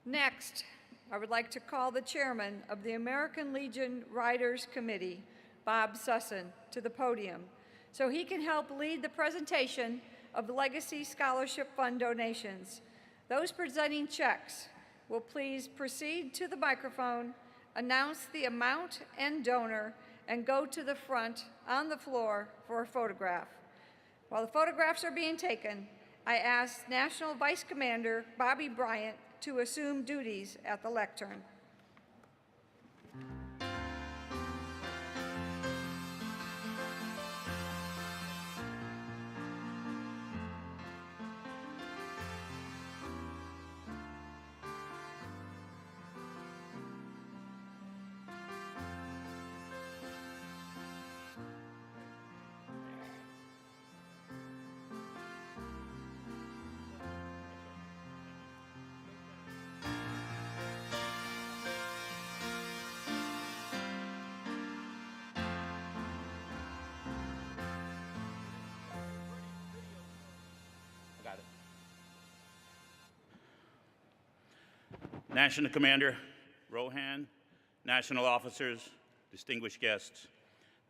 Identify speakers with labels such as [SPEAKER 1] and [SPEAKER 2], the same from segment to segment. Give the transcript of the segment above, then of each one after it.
[SPEAKER 1] Next, I would like to call the chairman of the American Legion Riders Committee, Bob Sussin, to the podium so he can help lead the presentation of the Legacy Scholarship Fund donations. Those presenting checks will please proceed to the microphone, announce the amount and donor, and go to the front on the floor for a photograph. While the photographs are being taken, I ask National Vice Commander Bobby Bryant to assume duties at the lectern.
[SPEAKER 2] National Commander Rohan, national officers, distinguished guests,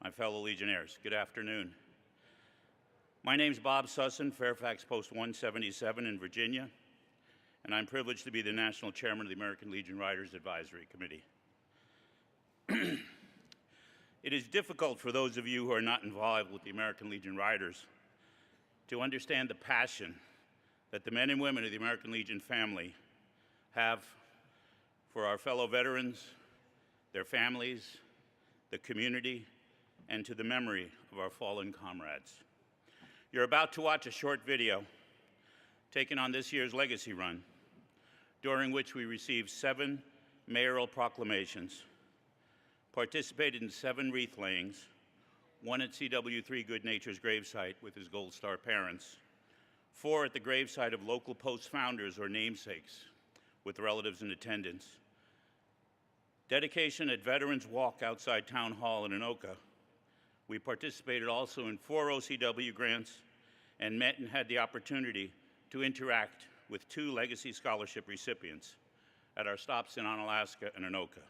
[SPEAKER 2] my fellow Legionnaires, good afternoon. My name's Bob Sussin, Fairfax Post 177 in Virginia, and I'm privileged to be the National Chairman of the American Legion Riders Advisory Committee. It is difficult for those of you who are not involved with the American Legion Riders to understand the passion that the men and women of the American Legion family have for our fellow veterans, their families, the community, and to the memory of our fallen comrades. You're about to watch a short video taken on this year's Legacy Run, during which we received 7 mayoral proclamations, participated in 7 wreath layings, 1 at CW3 Good Nature's gravesite with his Gold Star parents, 4 at the gravesite of local post founders or namesakes with relatives in attendance, dedication at Veterans Walk outside Town Hall in Anoka. We participated also in 4 OCW grants and met and had the opportunity to interact with 2 Legacy Scholarship recipients at our stops in Onalaska and Anoka.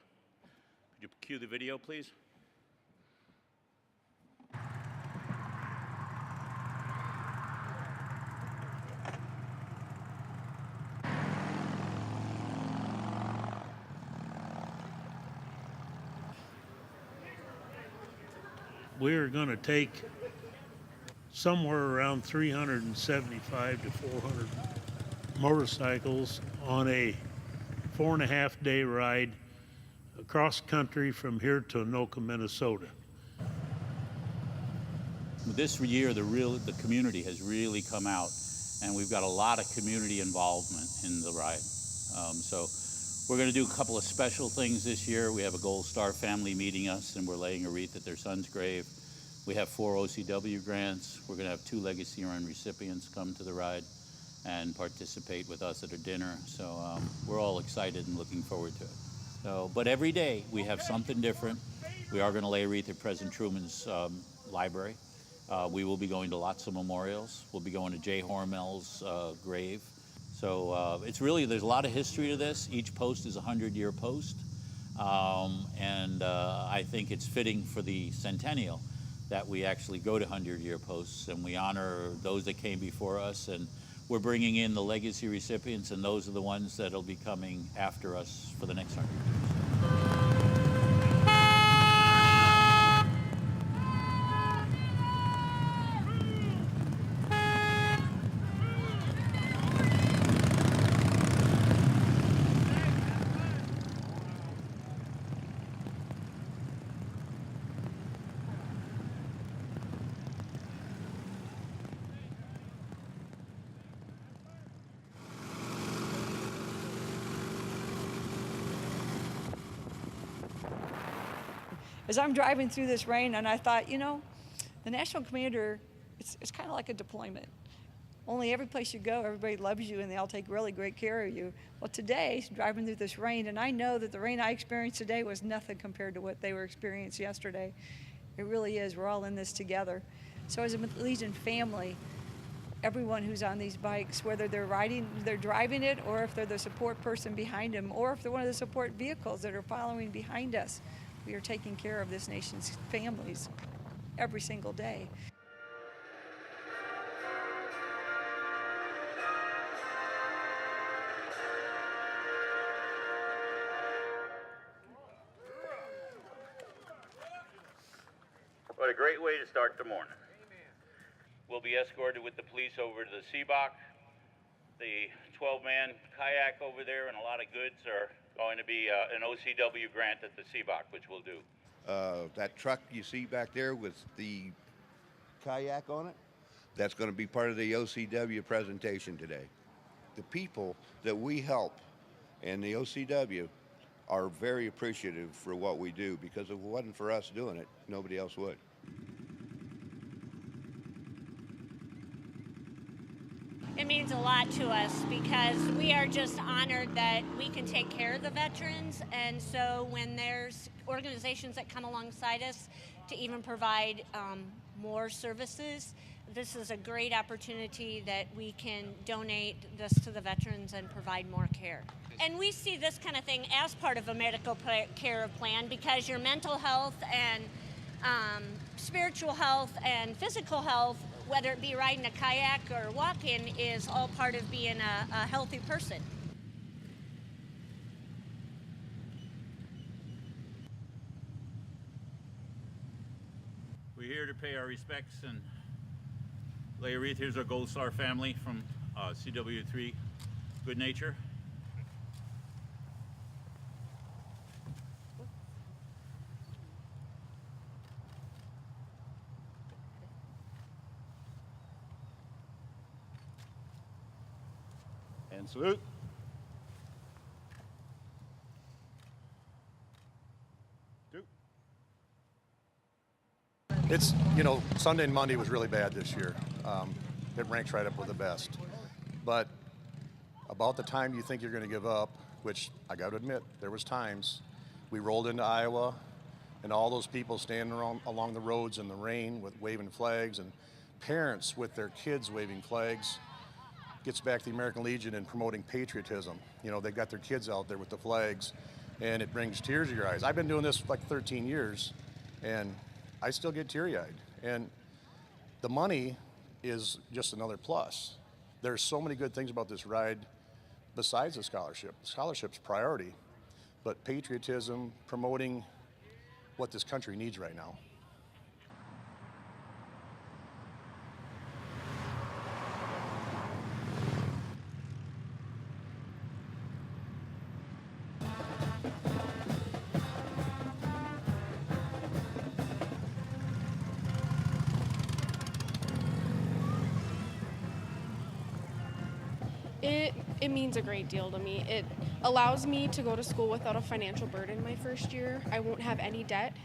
[SPEAKER 2] Could you cue the video, please?
[SPEAKER 3] We're going to take somewhere around 375 to 400 motorcycles on a 4.5-day ride across country from here to Anoka, Minnesota.
[SPEAKER 4] This year, the community has really come out, and we've got a lot of community involvement in the ride. So we're going to do a couple of special things this year. We have a Gold Star family meeting us, and we're laying a wreath at their son's grave. We have 4 OCW grants. We're going to have 2 Legacy Run recipients come to the ride and participate with us at a dinner. So we're all excited and looking forward to it. So, but every day we have something different. We are going to lay a wreath at President Truman's library. We will be going to lots of memorials. We'll be going to Jay Hormel's grave. So it's really, there's a lot of history to this. Each post is a 100-year post. And I think it's fitting for the centennial that we actually go to 100-year posts and we honor those that came before us. And we're bringing in the legacy recipients, and those are the ones that'll be coming after us for the next 100 years.
[SPEAKER 1] As I'm driving through this rain, and I thought, you know, the National Commander, it's kind of like a deployment. Only every place you go, everybody loves you and they all take really great care of you. Well, today, driving through this rain, and I know that the rain I experienced today was nothing compared to what they were experiencing yesterday. It really is. We're all in this together. So as a Legion family, everyone who's on these bikes, whether they're driving it, or if they're the support person behind them, or if they're one of the support vehicles that are following behind us. We are taking care of this nation's families every single day.
[SPEAKER 2] What a great way to start the morning. We'll be escorted with the police over to the Seabach. The 12-man kayak over there and a lot of goods are going to be an OCW grant at the Seabach, which we'll do.
[SPEAKER 5] That truck you see back there with the kayak on it, that's going to be part of the OCW presentation today. The people that we help and the OCW are very appreciative for what we do, because if it wasn't for us doing it, nobody else would.
[SPEAKER 6] It means a lot to us because we are just honored that we can take care of the veterans, and so when there's organizations that come alongside us to even provide more services, this is a great opportunity that we can donate this to the veterans and provide more care. And we see this kind of thing as part of a medical care plan, because your mental health and spiritual health and physical health, whether it be riding a kayak or walking, is all part of being a healthy person.
[SPEAKER 2] We're here to pay our respects and lay a wreath. Here's our Gold Star family from CW3 Good Nature. And salute.
[SPEAKER 7] It's, Sunday and Monday was really bad this year. It ranks right up with the best. But about the time you think you're going to give up, which I got to admit, there was times, we rolled into Iowa, and all those people standing along the roads in the rain with waving flags, and parents with their kids waving flags, gets back to the American Legion and promoting patriotism. They've got their kids out there with the flags, and it brings tears to your eyes. I've been doing this for like 13 years, and I still get teary-eyed. And the money is just another plus. There's so many good things about this ride besides the scholarship. The scholarship's priority, but patriotism, promoting what this country needs right now.
[SPEAKER 8] It means a great deal to me. It allows me to go to school without a financial burden my first year. I won't have any debt.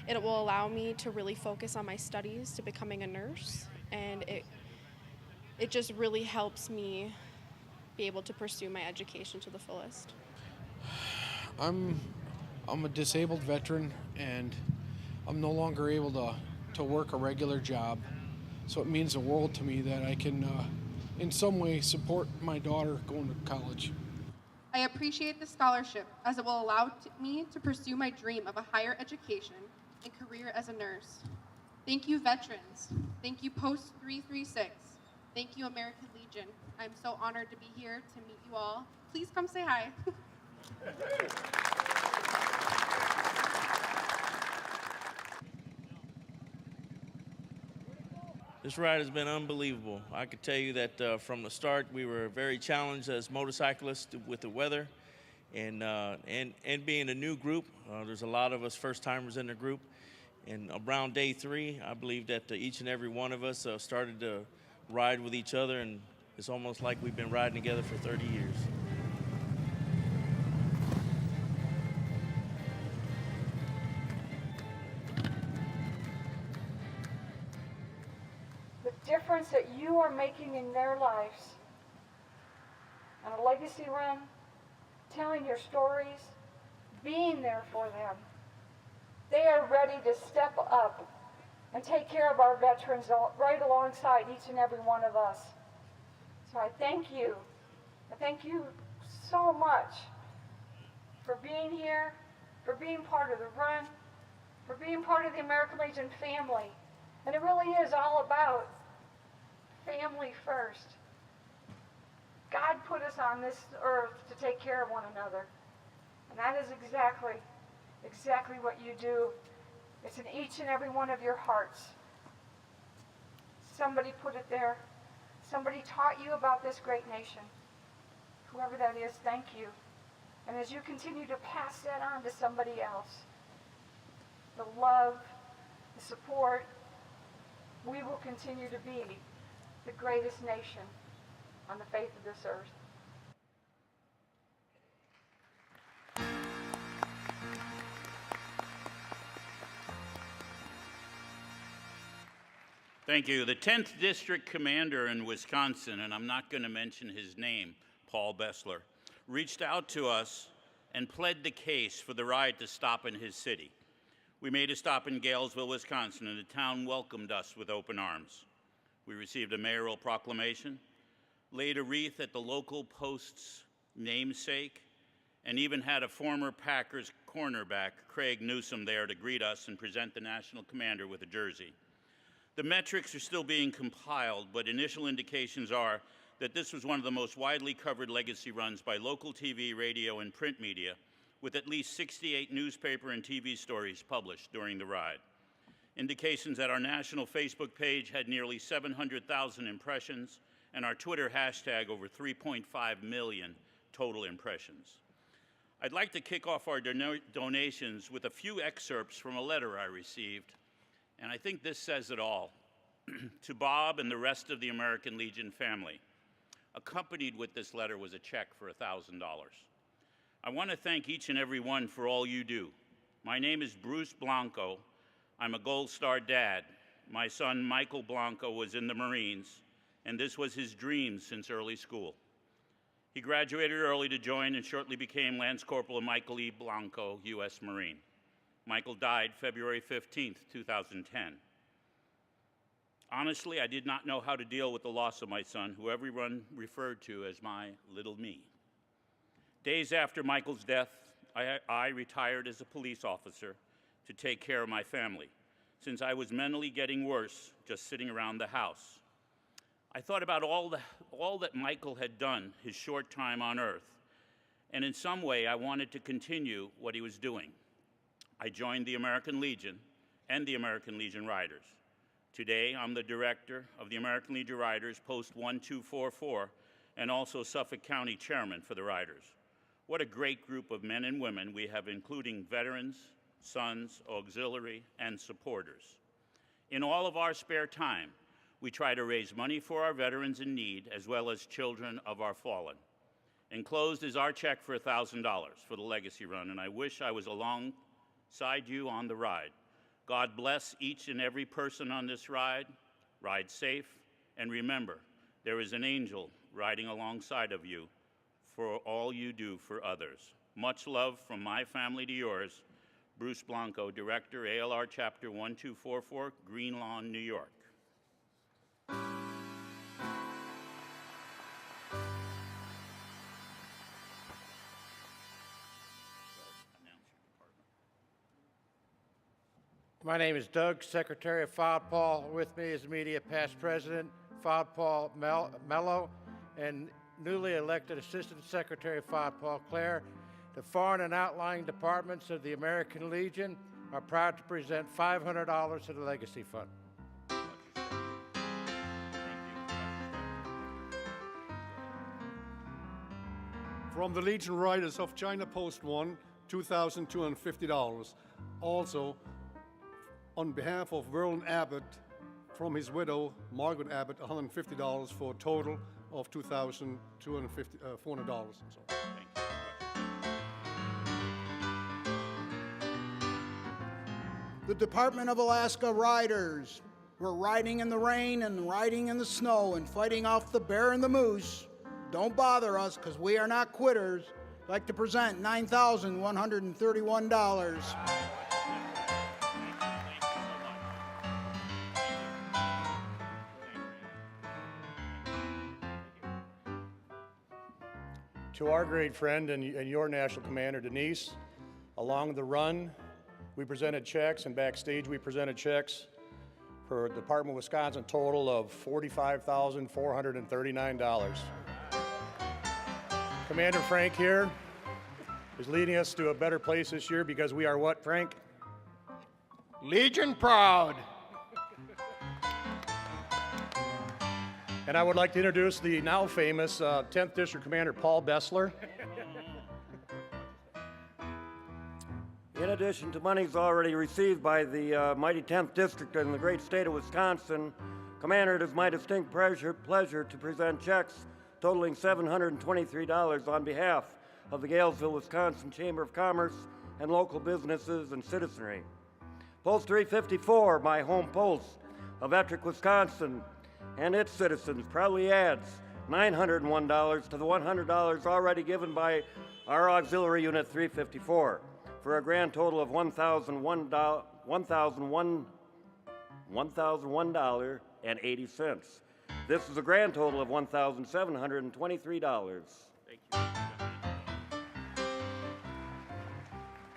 [SPEAKER 8] It will allow me to really focus on my studies to becoming a nurse, and it just really helps me be able to pursue my education to the fullest.
[SPEAKER 9] I'm a disabled veteran, and I'm no longer able to work a regular job, so it means the world to me that I can in some way support my daughter going to college.
[SPEAKER 10] I appreciate the scholarship, as it will allow me to pursue my dream of a higher education and career as a nurse. Thank you, veterans. Thank you, Post 336. Thank you, American Legion. I'm so honored to be here to meet you all. Please come say hi.
[SPEAKER 11] This ride has been unbelievable. I could tell you that from the start we were very challenged as motorcyclists with the weather, and being a new group. There's a lot of us first-timers in the group, and around day 3, I believe that each and every one of us started to ride with each other, and it's almost like we've been riding together for 30 years.
[SPEAKER 1] Difference that you are making in their lives on a legacy run, telling your stories, being there for them. They are ready to step up and take care of our veterans right alongside each and every one of us. So I thank you. I thank you so much for being here, for being part of the run, for being part of the American Legion family. And it really is all about family first. God put us on this earth to take care of one another. And that is exactly what you do. It's in each and every one of your hearts. Somebody put it there. Somebody taught you about this great nation. Whoever that is, thank you. And as you continue to pass that on to somebody else, the love, the support, we will continue to be the greatest nation on the face of this earth.
[SPEAKER 2] Thank you. The 10th District Commander in Wisconsin, and I'm not going to mention his name, Paul Bessler, reached out to us and pled the case for the ride to stop in his city. We made a stop in Galesville, Wisconsin, and the town welcomed us with open arms. We received a mayoral proclamation, laid a wreath at the local post's namesake, and even had a former Packers cornerback, Craig Newsome, there to greet us and present the national commander with a jersey. The metrics are still being compiled, but initial indications are that this was one of the most widely covered legacy runs by local TV, radio, and print media, with at least 68 newspaper and TV stories published during the ride. Indications that our national Facebook page had nearly 700,000 impressions, and our Twitter hashtag over 3.5 million total impressions. I'd like to kick off our donations with a few excerpts from a letter I received, and I think this says it all. To Bob and the rest of the American Legion family. Accompanied with this letter was a check for $1,000. I want to thank each and every one for all you do. My name is Bruce Blanco. I'm a Gold Star dad. My son, Michael Blanco, was in the Marines, and this was his dream since early school. He graduated early to join and shortly became Lance Corporal Michael E. Blanco, U.S. Marine. Michael died February 15th, 2010. Honestly, I did not know how to deal with the loss of my son, who everyone referred to as my little me. Days after Michael's death, I retired as a police officer to take care of my family, since I was mentally getting worse just sitting around the house. I thought about all that Michael had done his short time on Earth, and in some way I wanted to continue what he was doing. I joined the American Legion and the American Legion Riders. Today, I'm the director of the American Legion Riders, Post 1244, and also Suffolk County Chairman for the Riders. What a great group of men and women we have, including veterans, sons, auxiliary, and supporters. In all of our spare time, we try to raise money for our veterans in need, as well as children of our fallen. Enclosed is our check for $1,000 for the Legacy Run, and I wish I was alongside you on the ride. God bless each and every person on this ride. Ride safe, and remember, there is an angel riding alongside of you for all you do for others. Much love from my family to yours. Bruce Blanco, Director, ALR Chapter 1244, Green Lawn, New York.
[SPEAKER 12] My name is Doug, Secretary of FODPAL. With me is Media Past President FODPAL Mello and newly elected Assistant Secretary of FODPAL Claire. The foreign and outlying departments of the American Legion are proud to present $500 to the Legacy Fund.
[SPEAKER 13] From the Legion Riders of China Post 1, $2,250. Also, on behalf of Verlin Abbott, from his widow, Margaret Abbott, $150 for a total of $400.
[SPEAKER 14] The Department of Alaska Riders. We're riding in the rain and riding in the snow and fighting off the bear and the moose. Don't bother us, because we are not quitters. I'd like to present $9,131.
[SPEAKER 7] To our great friend and your national commander, Denise, along the run, we presented checks, and backstage we presented checks for a Department of Wisconsin total of $45,439. Commander Frank here is leading us to a better place this year because we are what, Frank?
[SPEAKER 12] Legion proud.
[SPEAKER 7] And I would like to introduce the now famous 10th District Commander Paul Bessler.
[SPEAKER 15] In addition to monies already received by the mighty 10th District in the great state of Wisconsin, Commander, it is my distinct pleasure to present checks totaling $723 on behalf of the Galesville, Wisconsin Chamber of Commerce and local businesses and citizenry. Post 354, my home post of Ettrick, Wisconsin, and its citizens proudly adds $901 to the $100 already given by our Auxiliary Unit 354. For a grand total of $1,001.80. This is a grand total of $1,723.
[SPEAKER 2] Thank you.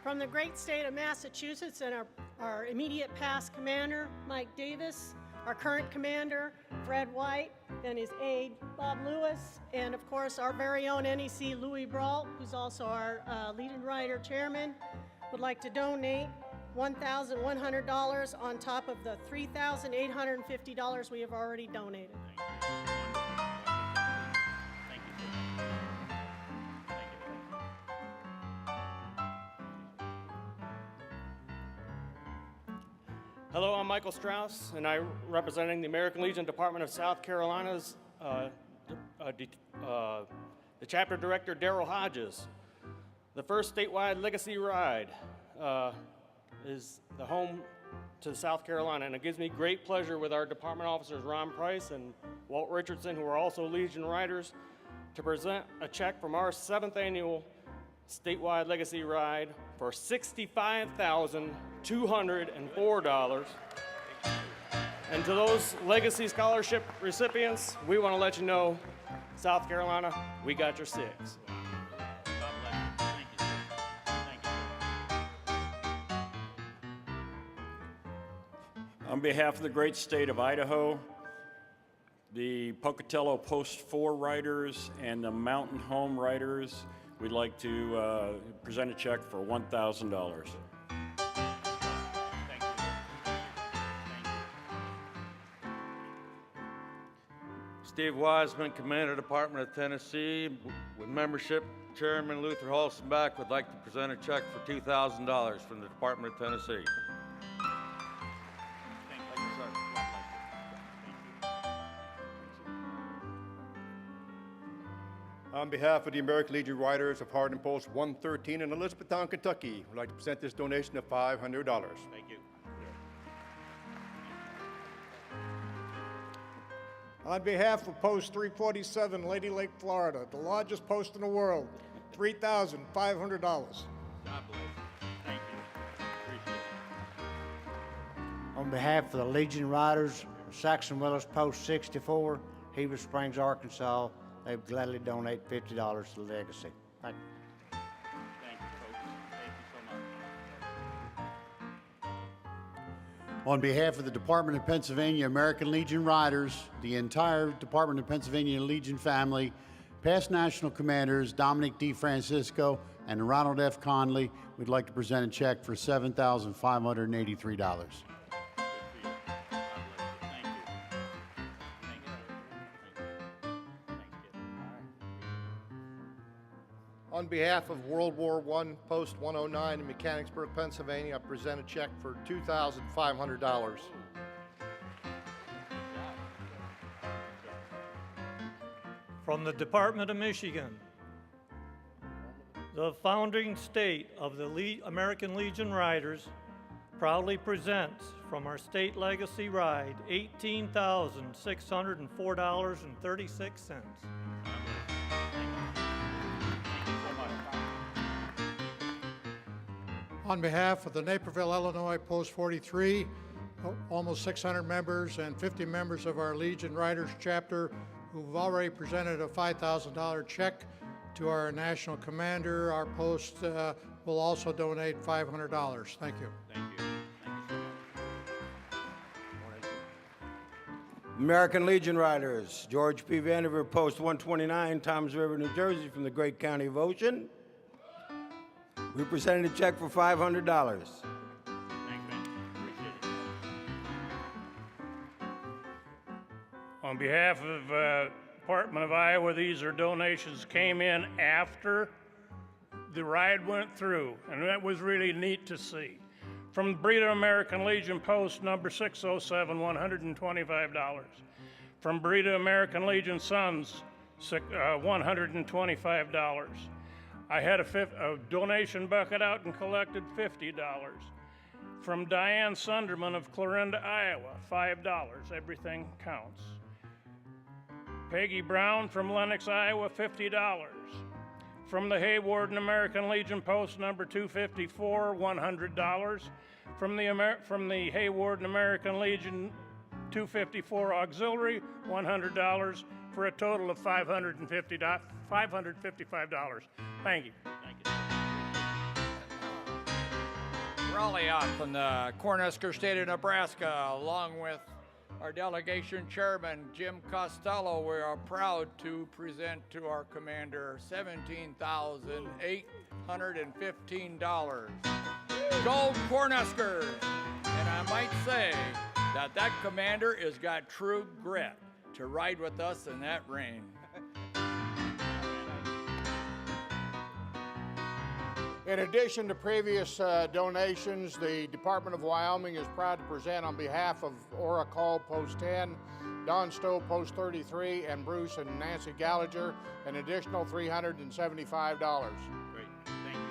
[SPEAKER 16] From the great state of Massachusetts and our immediate past commander, Mike Davis, our current commander, Fred White, and his aide, Bob Lewis, and of course our very own NEC, Louis Brault, who's also our Legion Rider chairman, would like to donate $1,100 on top of the $3,850 we have already donated.
[SPEAKER 2] Thank you.
[SPEAKER 17] Hello, I'm Michael Strauss, and I'm representing the American Legion Department of South Carolina's the chapter director, Daryl Hodges. The first statewide legacy ride is the home to South Carolina, and it gives me great pleasure with our department officers, Ron Price and Walt Richardson, who are also Legion Riders, to present a check from our 7th annual statewide legacy ride for $65,204. And to those legacy scholarship recipients, we want to let you know, South Carolina, we got your six.
[SPEAKER 18] On behalf of the great state of Idaho, the Pocatello Post 4 Riders and the Mountain Home Riders, we'd like to present a check for $1,000.
[SPEAKER 19] Steve Wiseman, Commander, Department of Tennessee, with membership, Chairman Luther Halstenbach would like to present a check for $2,000 from the Department of Tennessee.
[SPEAKER 20] On behalf of the American Legion Riders of Hardin Post 113 in Elizabethtown, Kentucky, we'd like to present this donation of $500.
[SPEAKER 2] Thank you.
[SPEAKER 14] On behalf of Post 347, Lady Lake, Florida, the largest post in the world, $3,500.
[SPEAKER 2] God bless. Thank you. Appreciate it.
[SPEAKER 12] On behalf of the Legion Riders, Saxon Willis Post 64, Heber Springs, Arkansas, they would gladly donate $50 to the legacy. Thank you.
[SPEAKER 2] Thank you, folks. Thank you so much.
[SPEAKER 21] On behalf of the Department of Pennsylvania American Legion Riders, the entire Department of Pennsylvania Legion family, past national commanders Dominic D. Francisco and Ronald F. Conley, we'd like to present a check for $7,583.
[SPEAKER 22] On behalf of World War I Post 109 in Mechanicsburg, Pennsylvania, I present a check for $2,500.
[SPEAKER 23] From the Department of Michigan, the founding state of the American Legion Riders proudly presents from our state legacy ride $18,604.36.
[SPEAKER 24] On behalf of the Naperville, Illinois Post 43, almost 600 members and 50 members of our Legion Riders chapter who've already presented a $5,000 check to our national commander. Our post will also donate $500. Thank you.
[SPEAKER 3] American Legion Riders, George P. Vandiver, Post 129, Toms River, New Jersey, from the great county of Ocean. We presented a check for $500.
[SPEAKER 4] On behalf of Department of Iowa, these are donations came in after the ride went through, and that was really neat to see. From Breda American Legion Post number 607, $125. From Breda American Legion Sons, $125. I had a donation bucket out and collected $50. From Diane Sunderman of Clarinda, Iowa, $5. Everything counts. Peggy Brown from Lenox, Iowa, $50. From the Haywarden American Legion Post number 254, $100. From the Haywarden American Legion 254 Auxiliary, $100, for a total of $555. Thank you.
[SPEAKER 5] Raleigh up in the Cornhusker State of Nebraska, along with our delegation chairman, Jim Costello. We are proud to present to our commander $17,815. Gold Cornhuskers! And I might say that commander has got true grit to ride with us in that rain.
[SPEAKER 14] In addition to previous donations, the Department of Wyoming is proud to present on behalf of Ora Cole, Post 10, Don Stowe, Post 33, and Bruce and Nancy Gallagher, an additional $375.
[SPEAKER 2] Great, thank you.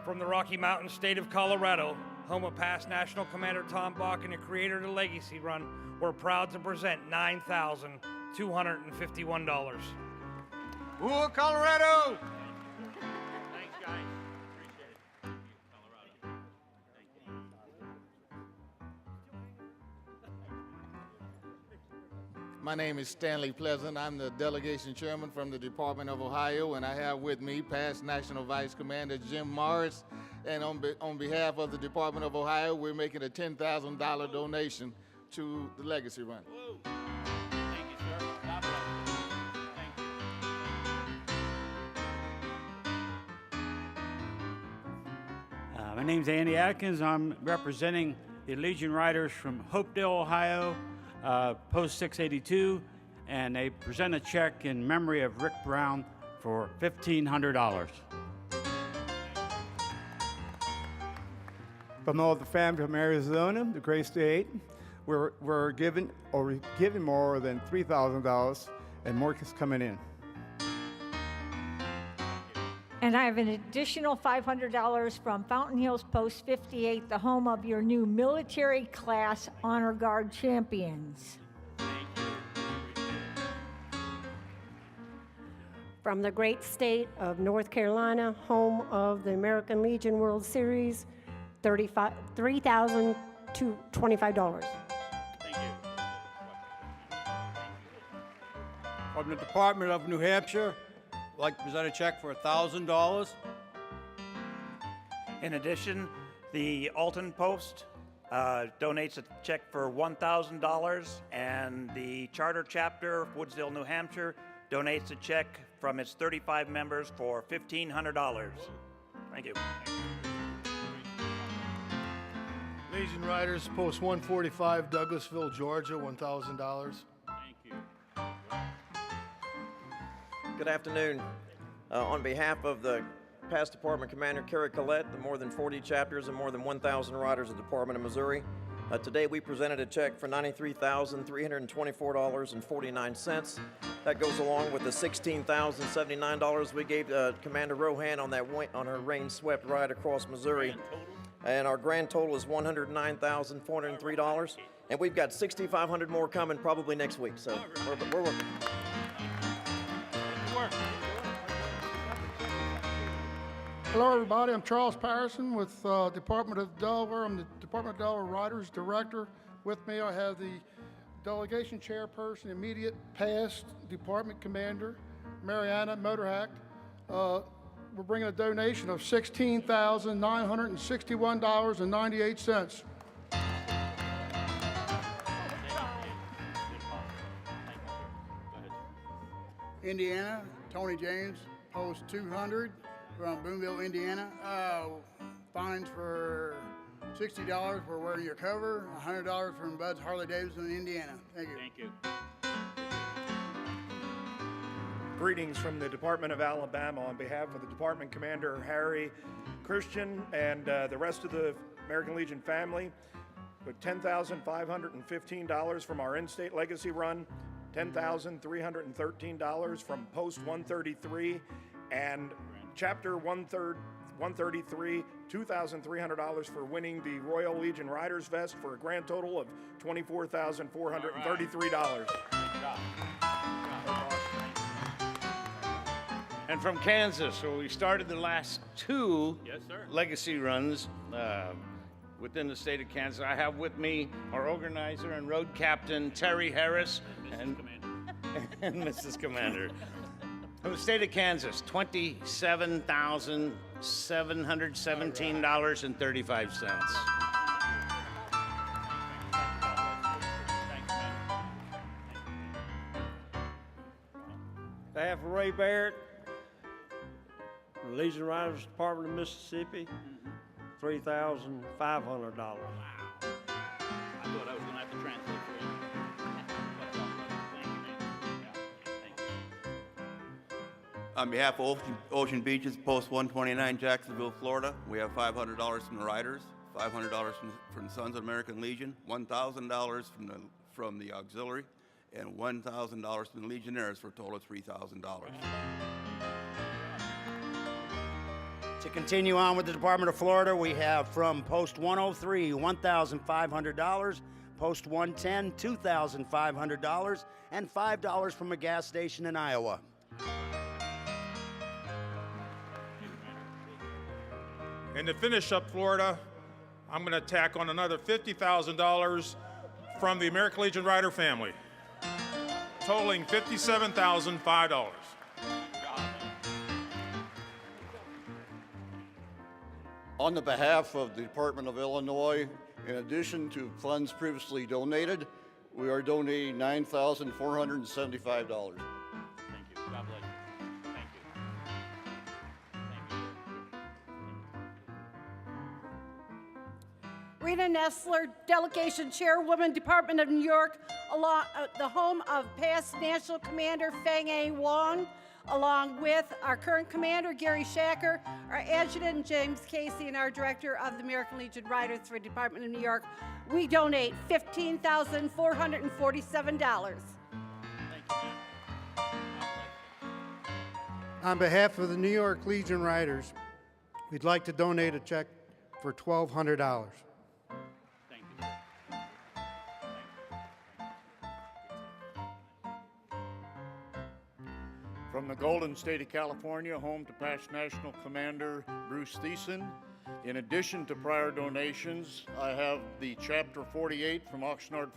[SPEAKER 6] From the Rocky Mountain State of Colorado, home of past National Commander Tom Bach and the creator of the Legacy Run, we're proud to present $9,251.
[SPEAKER 5] Ooh, Colorado!
[SPEAKER 2] Thanks, guys. Appreciate it. Colorado.
[SPEAKER 25] My name is Stanley Pleasant. I'm the delegation chairman from the Department of Ohio, and I have with me past National Vice Commander Jim Morris. And on behalf of the Department of Ohio, we're making a $10,000 donation to the Legacy Run.
[SPEAKER 2] Woo. Thank you, sir. God bless you. Thank you.
[SPEAKER 26] My name's Andy Atkins. I'm representing the Legion Riders from Hopedale, Ohio, Post 682, and they present a check in memory of Rick Brown for $1,500.
[SPEAKER 27] From all the family from Arizona, the great state, we're giving more than $3,000, and more is coming in.
[SPEAKER 28] And I have an additional $500 from Fountain Hills Post 58, the home of your new military class Honor Guard champions.
[SPEAKER 29] From the great state of North Carolina, home of the American Legion World Series, $3,025.
[SPEAKER 30] From the Department of New Hampshire, I'd like to present a check for $1,000.
[SPEAKER 31] In addition, the Alton Post donates a check for $1,000, and the Charter Chapter of Woodsdale, New Hampshire donates a check from its 35 members for $1,500. Thank you.
[SPEAKER 22] Legion Riders, Post 145, Douglasville, Georgia, $1,000.
[SPEAKER 2] Thank you.
[SPEAKER 32] Good afternoon. On behalf of the past Department Commander Kerry Collette, the more than 40 chapters and more than 1,000 riders of the Department of Missouri, today we presented a check for $93,324.49. That goes along with the $16,079 we gave Commander Rohan on her rain-swept ride across Missouri. And our grand total is $109,403. And we've got 6,500 more coming probably next week. So we're working.
[SPEAKER 24] Hello, everybody. I'm Charles Patterson with Department of Delaware. I'm the Department of Delaware Riders Director. With me, I have the delegation chairperson, immediate past department commander, Mariana Motorhack. We're bringing a donation of $16,961.98.
[SPEAKER 14] Indiana, Tony James, Post 200 from Boonville, Indiana. Fines for $60 for wearing your cover, $100 from Bud's Harley Davidson, Indiana. Thank you.
[SPEAKER 2] Thank you.
[SPEAKER 1] Greetings from the Department of Alabama on behalf of the Department Commander Harry Christian and the rest of the American Legion family, with $10,515 from our in-state legacy run, $10,313 from Post 133, and Chapter 133, $2,300 for winning the Royal Legion Riders Vest for a grand total of $24,433.
[SPEAKER 7] And from Kansas, so we started the last two
[SPEAKER 2] Yes, sir.
[SPEAKER 7] legacy runs within the state of Kansas. I have with me our organizer and road captain, Terry Harris, and Mrs. Commander. From the state of Kansas, $27,717.35.
[SPEAKER 30] On behalf of Ray Barrett, the Legion Riders Department of Mississippi, $3,500.
[SPEAKER 2] I thought I was going to have to translate for you.
[SPEAKER 8] On behalf of Ocean Beaches, Post 129, Jacksonville, Florida, we have $500 from the Riders, $500 from the Sons of American Legion, $1,000 from the Auxiliary, and $1,000 from the Legionnaires for a total of $3,000.
[SPEAKER 9] To continue on with the Department of Florida, we have from Post 103, $1,500, Post 110, $2,500, and $5 from a gas station in Iowa.
[SPEAKER 10] And to finish up Florida, I'm going to tack on another $50,000 from the American Legion Rider family, totaling $57,005.
[SPEAKER 11] On the behalf of the Department of Illinois, in addition to funds previously donated, we are donating $9,475.
[SPEAKER 2] Thank you. God bless you. Thank you.
[SPEAKER 29] Rita Nestler, Delegation Chairwoman, Department of New York, along the home of past National Commander Feng A. Wong, along with our current commander, Gary Shacker, our adjutant, James Casey, and our director of the American Legion Riders for Department of New York. We donate $15,447.
[SPEAKER 24] On behalf of the New York Legion Riders, we'd like to donate a check for $1,200.
[SPEAKER 2] Thank you.
[SPEAKER 13] From the Golden State of California, home to past National Commander Bruce Thiessen. In addition to prior donations, I have the Chapter 48 from Oxnard,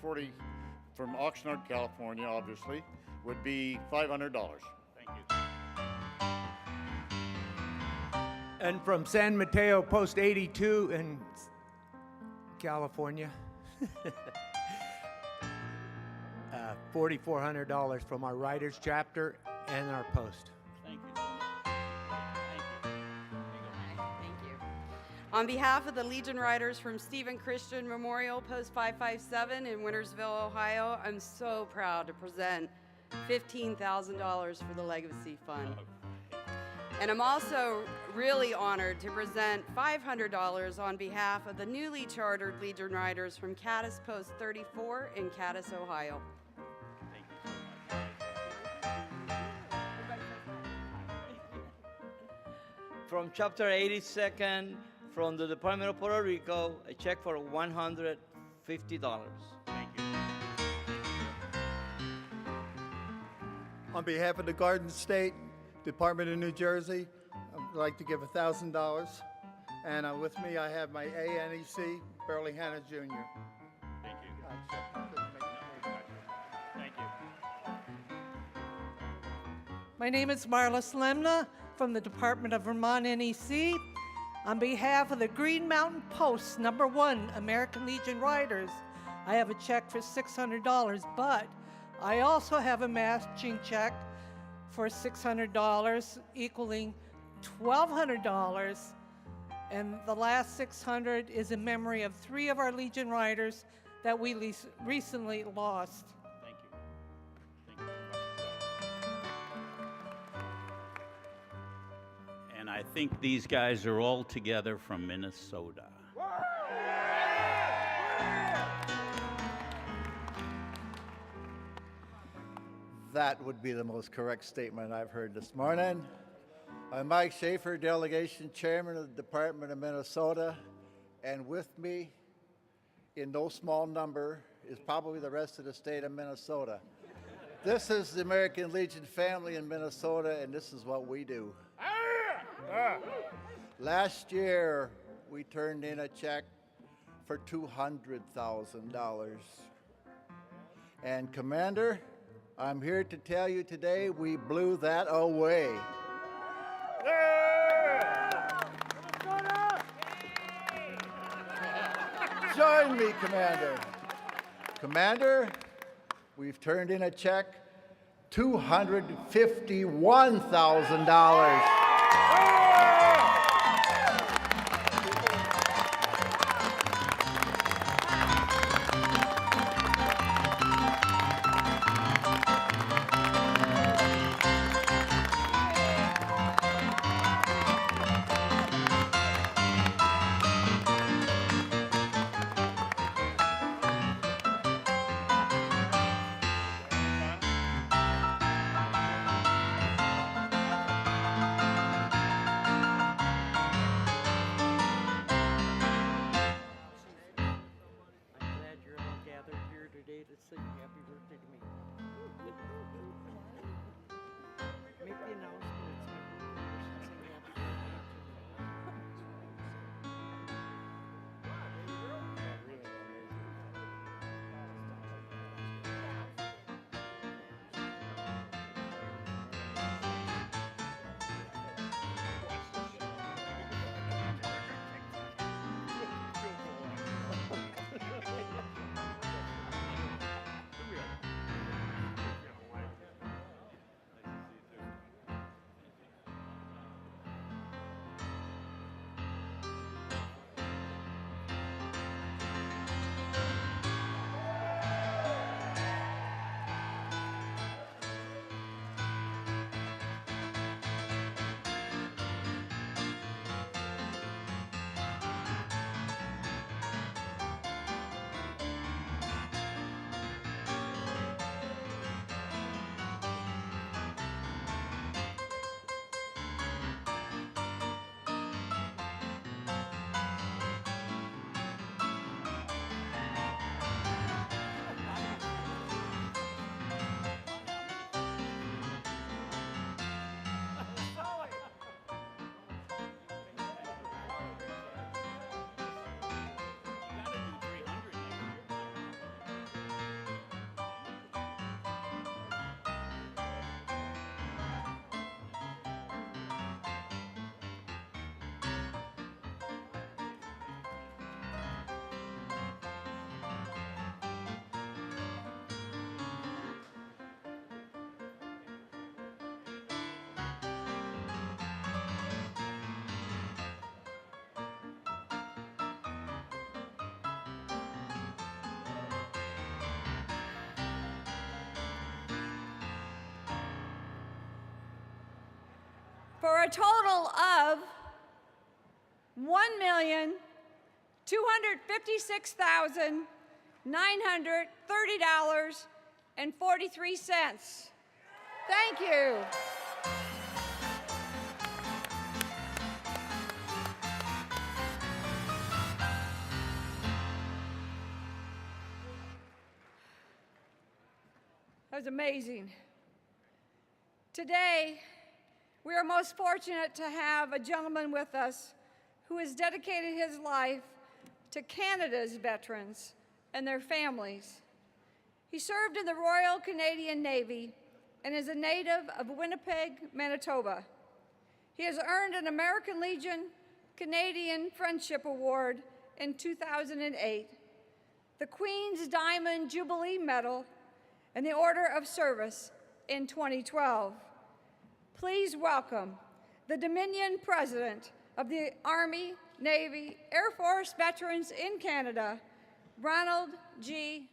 [SPEAKER 13] California, obviously, would be $500.
[SPEAKER 2] Thank you.
[SPEAKER 15] And from San Mateo, Post 82 in California, $4,400 from our Riders Chapter and our Post.
[SPEAKER 2] Thank you.
[SPEAKER 16] Thank you. On behalf of the Legion Riders from Stephen Christian Memorial, Post 557 in Wintersville, Ohio, I'm so proud to present $15,000 for the Legacy Fund. And I'm also really honored to present $500 on behalf of the newly chartered Legion Riders from Caddis Post 34 in Caddis, Ohio.
[SPEAKER 17] From Chapter 82nd, from the Department of Puerto Rico, a check for $150.
[SPEAKER 2] Thank you.
[SPEAKER 18] On behalf of the Garden State Department of New Jersey, I'd like to give $1,000. And with me, I have my ANEC, Burley Hanna Jr.
[SPEAKER 2] Thank you.
[SPEAKER 3] My name is Marla Slemna from the Department of Vermont NEC. On behalf of the Green Mountain Post, number 1, American Legion Riders, I have a check for $600, but I also have a matching check for $600, equaling $1,200. And the last $600 is in memory of 3 of our Legion Riders that we recently lost.
[SPEAKER 2] Thank you. And I think these guys are all together from Minnesota.
[SPEAKER 18] That would be the most correct statement I've heard this morning. I'm Mike Schaefer, Delegation Chairman of the Department of Minnesota, and with me, in no small number, is probably the rest of the state of Minnesota. This is the American Legion family in Minnesota, and this is what we do. Last year, we turned in a check for $200,000. And Commander, I'm here to tell you today we blew that away. Join me, Commander. Commander, we've turned in a check, $251,000.
[SPEAKER 28] For a total of $1,256,930.43. Thank you. That was amazing. Today, we are most fortunate to have a gentleman with us who has dedicated his life to Canada's veterans and their families. He served in the Royal Canadian Navy
[SPEAKER 4] and is a native of Winnipeg, Manitoba. He has earned an American Legion Canadian Friendship Award in 2008, the Queen's Diamond Jubilee Medal, and the Order of Service in 2012. Please welcome the Dominion President of the Army, Navy, Air Force Veterans in Canada, Ronald G.